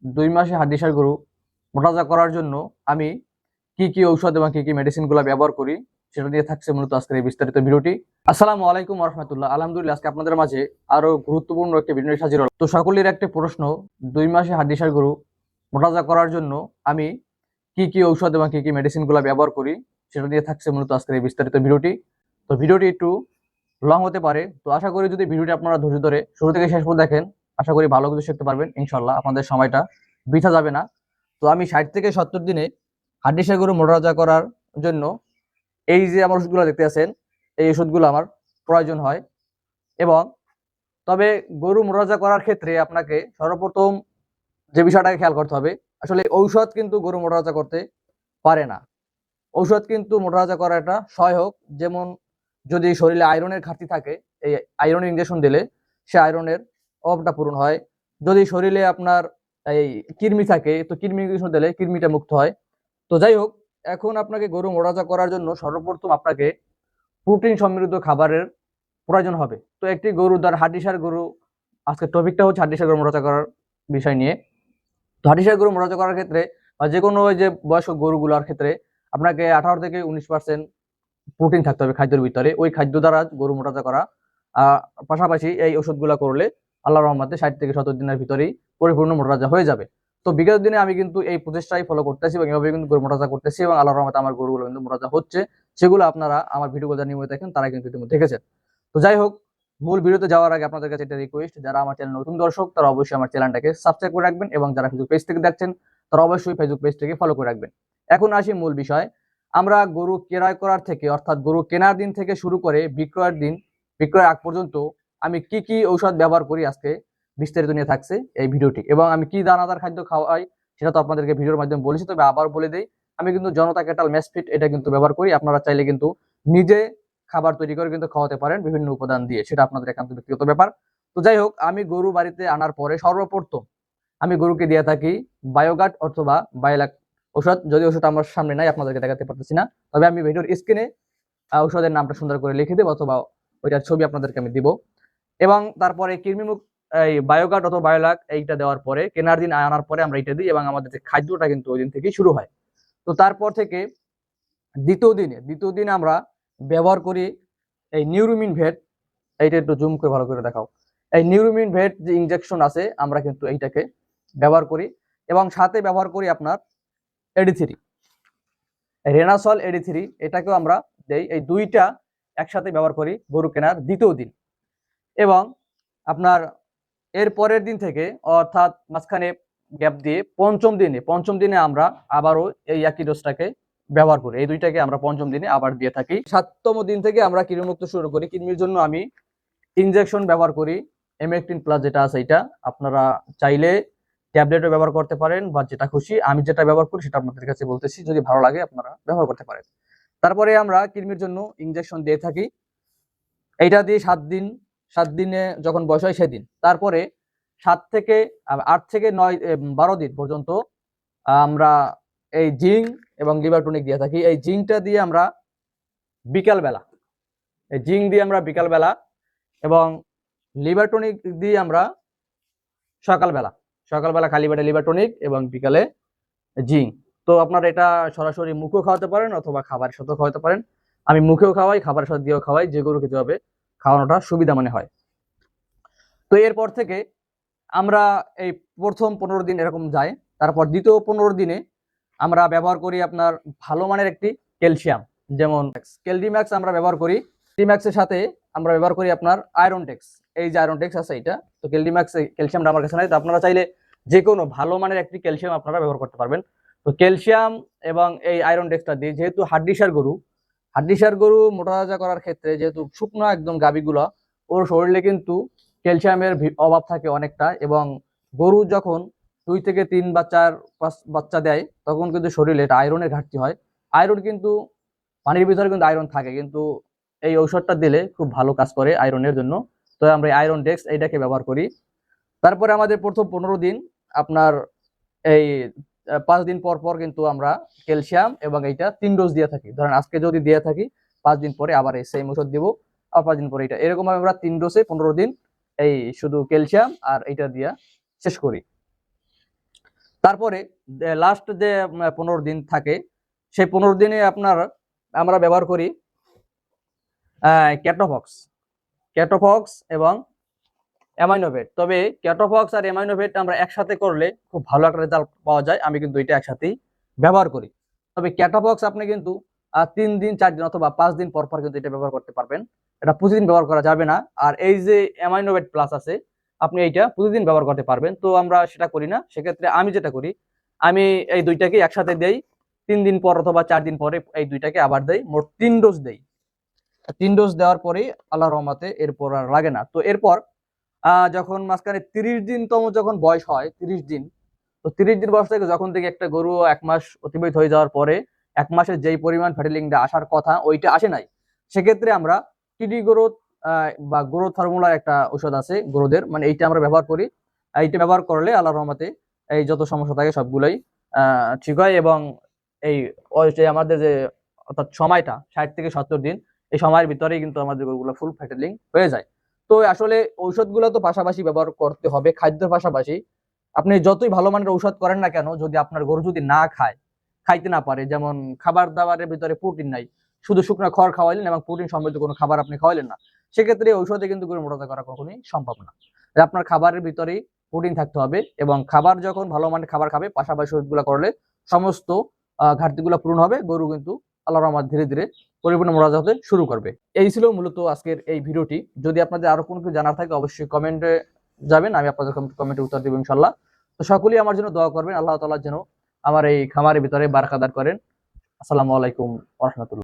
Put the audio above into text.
2 মাসে হাড্ডিসার গরু মোটাতাজা করার জন্য আমি কি কি ঔষধ এবং কি কি মেডিসিনগুলো ব্যবহার করি সেটা নিয়ে থাকছে মূলত আজকের এই বিস্তারিত ভিডিওটি। আসসালামু আলাইকুম ওয়া রাহমাতুল্লাহ। আলহামদুলিল্লাহ, আজকে আপনাদের মাঝে আরো গুরুত্বপূর্ণ একটি ভিডিও নিয়ে হাজির হলাম। তো সকলের একটা প্রশ্ন, 2 মাসে হাড্ডিসার গরু মোটাতাজা করার জন্য আমি কি কি ঔষধ এবং কি কি মেডিসিনগুলো ব্যবহার করি সেটা নিয়ে থাকছে মূলত আজকের এই বিস্তারিত ভিডিওটি। তো ভিডিওটি একটু লং হতে পারে, তো আশা করি যদি ভিডিওটি আপনারা ধৈর্য ধরে শুরু থেকে শেষ পর্যন্ত দেখেন, আশা করি ভালো কিছু শিখতে পারবেন ইনশাল্লাহ। আপনাদের সময়টা বৃথা যাবে না। তো আমি 60 থেকে 70 দিনে হাড্ডিসার গরু মোটাতাজা করার জন্য এই যে আমার ওষুধগুলো দেখতে আছেন, এই ওষুধগুলো আমার প্রয়োজন হয়। এবং তবে গরু মোটাতাজা করার ক্ষেত্রে আপনাকে সর্বপ্রথম যে বিষয়টাকে খেয়াল করতে হবে, আসলে ঔষধ কিন্তু গরু মোটাতাজা করতে পারে না। ঔষধ কিন্তু মোটাতাজা করা একটা সহায়ক। যেমন যদি শরীরে আয়রনের ঘাটতি থাকে, এই আয়রনের ইনজেকশন দিলে সে আয়রনের অভাবটা পূরণ হয়। যদি শরীরে আপনার এই কৃমি থাকে, তো কৃমি ইনজেকশন দিলে কৃমিটা মুক্ত হয়। তো যাই হোক, এখন আপনাকে গরু মোটাতাজা করার জন্য সর্বপ্রথম আপনাকে প্রোটিন সমৃদ্ধ খাবারের প্রয়োজন হবে। তো একটি গরু হাড্ডিসার গরু, আজকের টপিকটা হচ্ছে হাড্ডিসার গরু মোটাতাজা করার বিষয় নিয়ে। তো হাড্ডিসার গরু মোটাতাজা করার ক্ষেত্রে বা যে কোনো ওই যে বয়স্ক গরুগুলোর ক্ষেত্রে আপনাকে 18 থেকে 19% প্রোটিন থাকতে হবে খাদ্যের ভিতরে। ওই খাদ্য দ্বারা গরু মোটাতাজা করা। পাশাপাশি এই ওষুধগুলো করলে আল্লাহর রহমতে 60 থেকে 70 দিনের ভিতরেই পরিপূর্ণ মোটাতাজা হয়ে যাবে। তো বিগত দিনে আমি কিন্তু এই প্রচেষ্টাই ফলো করতেছি এবং এভাবে কিন্তু গরু মোটাতাজা করতেছি এবং আল্লাহর রহমতে আমার গরুগুলো কিন্তু মোটাতাজা হচ্ছে। সেগুলো আপনারা আমার ভিডিওগুলো যারা নিয়মিত দেখেন তারা কিন্তু ইতিমধ্যে দেখেছেন। তো যাই হোক, মূল ভিডিওতে যাওয়ার আগে আপনাদের কাছে একটা রিকোয়েস্ট, যারা আমার চ্যানেল নতুন দর্শক তারা অবশ্যই আমার চ্যানেলটাকে সাবস্ক্রাইব করে রাখবেন এবং যারা ফেসবুক পেজ থেকে দেখছেন তারা অবশ্যই ফেসবুক পেজটাকে ফলো করে রাখবেন। এখন আসি মূল বিষয়। আমরা গরু ক্রয় করার থেকে, অর্থাৎ গরু কেনার দিন থেকে শুরু করে বিক্রয়ের আগ পর্যন্ত আমি কি কি ঔষধ ব্যবহার করি আজকে বিস্তারিত নিয়ে থাকছে এই ভিডিওটি। এবং আমি কি দানাদার খাদ্য খাওয়াই সেটা তো আপনাদেরকে ভিডিওর মাধ্যমে বলেছি, তবে আবার বলে দেই, আমি কিন্তু জনতা ক্যাটাল ম্যাসফিট এটা কিন্তু ব্যবহার করি। আপনারা চাইলে কিন্তু নিজে খাবার তৈরি করে কিন্তু খাওয়াতে পারেন বিভিন্ন উপাদান দিয়ে, সেটা আপনাদের একান্ত ব্যক্তিগত ব্যাপার। তো যাই হোক, আমি গরু বাড়িতে আনার পরে সর্বপ্রথম আমি গরুকে দিয়ে থাকি বায়োগার্ড অথবা বায়োলাক ঔষধ। যদি ওষুধ আমার সামনে নাই, আপনাদেরকে দেখাতে পারতেছি না, তবে আমি ভিডিওর স্ক্রিনে ঔষধের নামটা সুন্দর করে লিখে দেবো অথবা ওইটার ছবি আপনাদেরকে আমি দিব। এবং তারপরে কৃমিমুখ এই বায়োগার্ড অথবা বায়োলাক এইটা দেওয়ার পরে, কেনার দিন আনার পরে আমরা এটা দিই এবং আমাদের যে খাদ্যটা কিন্তু ওই দিন থেকেই শুরু হয়। তো তারপর থেকে দ্বিতীয় দিনে আমরা ব্যবহার করি এই নিউরোমিন ভেট। এইটা একটু জুম করে ভালো করে দেখাও। এই নিউরোমিন ভেট যে ইনজেকশন আছে, আমরা কিন্তু এইটাকে ব্যবহার করি এবং সাথে ব্যবহার করি আপনার এডি3, রেনাসল এডি3, এটাকেও আমরা দেই। এই দুইটা একসাথে ব্যবহার করি গরু কেনার দ্বিতীয় দিন। এবং আপনার এর পরের দিন থেকে, অর্থাৎ মাঝখানে গ্যাপ দিয়ে পঞ্চম দিনে আমরা আবারও এই একই ডোজটাকে ব্যবহার করি। এই দুইটাকে আমরা পঞ্চম দিনে আবার দিয়ে থাকি। 7তম দিন থেকে আমরা কৃমিমুক্ত শুরু করি। কৃমির জন্য আমি ইনজেকশন ব্যবহার করি, এমেকটিন প্লাস যেটা আছে এটা। আপনারা চাইলে ট্যাবলেটও ব্যবহার করতে পারেন বা যেটা খুশি। আমি যেটা ব্যবহার করি সেটা আপনাদের কাছে বলতেছি, যদি ভালো লাগে আপনারা ব্যবহার করতে পারেন। তারপরে আমরা কৃমির জন্য ইনজেকশন দিয়ে থাকি। এইটা দিয়ে 7 দিনে যখন বয়স হয় সেদিন। তারপরে 8 থেকে 12 দিন পর্যন্ত আমরা এই জিঙ্ক এবং লিভার টনিক দিয়ে থাকি। এই জিঙ্কটা দিয়ে আমরা বিকালবেলা, এবং লিভার টনিক দিয়ে আমরা সকালবেলা খালি পেটে লিভার টনিক এবং বিকালে জিঙ্ক। তো আপনারা এটা সরাসরি মুখেও খাওয়াতে পারেন অথবা খাবারের সাথেও খাওয়াতে পারেন। আমি মুখেও খাওয়াই, খাবারের সাথে দিয়েও খাওয়াই, যে গরু খেতে হবে খাওয়ানোটা সুবিধা মনে হয়। তো এরপর থেকে আমরা এই প্রথম 15 দিন এরকম যায়। তারপর দ্বিতীয় 15 দিনে আমরা ব্যবহার করি আপনার ভালো মানের একটি ক্যালসিয়াম, যেমন ক্যালডিম্যাক্স আমরা ব্যবহার করি। ক্যালডিম্যাক্সের সাথে আমরা ব্যবহার করি আপনার আয়রনটেক্স। এই যে আয়রনটেক্স আছে এটা, তো ক্যালডিম্যাক্স ক্যালসিয়ামটা আমার কাছে নাই, তো আপনারা চাইলে যে কোনো ভালো মানের একটি ক্যালসিয়াম আপনারা ব্যবহার করতে পারবেন। তো ক্যালসিয়াম এবং এই আয়রনটেক্সটা দিয়ে, যেহেতু হাড্ডিসার গরু মোটাতাজা করার ক্ষেত্রে যেহেতু শুকনো একদম গাভীগুলো, ওর শরীরে কিন্তু ক্যালসিয়ামের অভাব থাকে অনেকটা। এবং গরু যখন 2 থেকে 3 বা 4-5 বাচ্চা দেয়, তখন কিন্তু শরীরে এটা আয়রনের ঘাটতি হয়। আয়রন কিন্তু পানির ভিতরে কিন্তু আয়রন থাকে, কিন্তু এই ঔষধটা দিলে খুব ভালো কাজ করে আয়রনের জন্য। তো আমরা আয়রন ডেক্স এইটাকে ব্যবহার করি। তারপরে আমাদের প্রথম 15 দিন আপনার এই 5 দিন পর পর কিন্তু আমরা ক্যালসিয়াম এবং এইটা 3 ডোজ দিয়ে থাকি। ধরেন আজকে যদি দিয়ে থাকি, 5 দিন পরে আবার এই সেম ওষুধ দিব, আর 5 দিন পরে এটা, এরকম ভাবে আমরা 3 ডোজে 15 দিন এই শুধু ক্যালসিয়াম আর এইটা দিয়া শেষ করি। তারপরে লাস্ট যে 15 দিন থাকে, সেই 15 দিনে আমরা ব্যবহার করি ক্যাটোফক্স, এবং অ্যামাইনোভেট। তবে ক্যাটোফক্স আর অ্যামাইনোভেট আমরা একসাথে করলে খুব ভালো একটা রেজাল্ট পাওয়া যায়। আমি কিন্তু এটা একসাথেই ব্যবহার করি। তবে ক্যাটোফক্স আপনি কিন্তু 3 দিন 4 দিন অথবা 5 দিন পর পর কিন্তু এটা ব্যবহার করতে পারবেন। এটা প্রতিদিন ব্যবহার করা যাবে না। আর এই যে অ্যামাইনোভেট প্লাস আছে, আপনি এইটা প্রতিদিন ব্যবহার করতে পারবেন। তো আমরা সেটা করি না। সেক্ষেত্রে আমি যেটা করি, আমি এই দুইটাকে একসাথে দেই। 3 দিন পর অথবা 4 দিন পরে এই দুইটাকে আবার দেই। মোট 3 ডোজ দেই। 3 ডোজ দেওয়ার পরেই আল্লাহর রহমতে এরপর আর লাগে না। তো এরপর যখন মাঝখানে 30 দিনতম যখন বয়স হয়, 30 দিন, তো 30 দিন বয়স থেকে যখন থেকে একটা গরু 1 মাস অতিবাহিত হয়ে যাওয়ার পরে 1 মাসে যেই পরিমাণ ফ্যাটিলিংটা আসার কথা ওইটা আসে নাই, সেক্ষেত্রে আমরা টিডি গ্রোথ বা গ্রোথ ফর্মুলার একটা ঔষধ আছে গরুদের, মানে এইটা আমরা ব্যবহার করি। এইটা ব্যবহার করলে আল্লাহর রহমতে এই যত সমস্যা থাকে সবগুলোই ঠিক হয়। এবং এই যে আমাদের যে অর্থাৎ সময়টা 60 থেকে 70 দিন, এই সময়ের ভিতরেই কিন্তু আমাদের গরুগুলো ফুল ফ্যাটিলিং হয়ে যায়। তো আসলে ঔষধগুলো তো পাশাপাশি ব্যবহার করতে হবে, খাদ্যের পাশাপাশি। আপনি যতই ভালো মানের ঔষধ করেন না কেন, যদি আপনার গরু যদি না খায়, খাইতে না পারে, যেমন খাবার দাবারের ভিতরে প্রোটিন নাই, শুধু শুকনো খড় খাওয়াইলেন এবং প্রোটিন সমৃদ্ধ কোনো খাবার আপনি খাওয়াইলেন না, সেক্ষেত্রে ঔষধে কিন্তু গরু মোটা করা কখনোই সম্ভব না। আপনার খাবারের ভিতরেই প্রোটিন থাকতে হবে, এবং খাবার যখন ভালো মানের খাবার খাবে, পাশাপাশি ওষুধগুলো করলে সমস্ত ঘাটতিগুলো পূরণ হবে। গরু কিন্তু আল্লাহর রহমতে ধীরে ধীরে পরিপূর্ণ মোটা হতে শুরু করবে। এই ছিল মূলত আজকের এই ভিডিওটি। যদি আপনাদের আরো কোনো কিছু জানার থাকে অবশ্যই কমেন্টে যাবেন, আমি আপনাদের কমেন্টে উত্তর দেবো ইনশাল্লাহ। তো সকলেই আমার জন্য দোয়া করবেন, আল্লাহ তাআলা যেন আমার এই খামারের ভিতরে বারাকাদার করেন। আসসালামু আলাইকুম ওয়া রাহমাতুল্লাহ।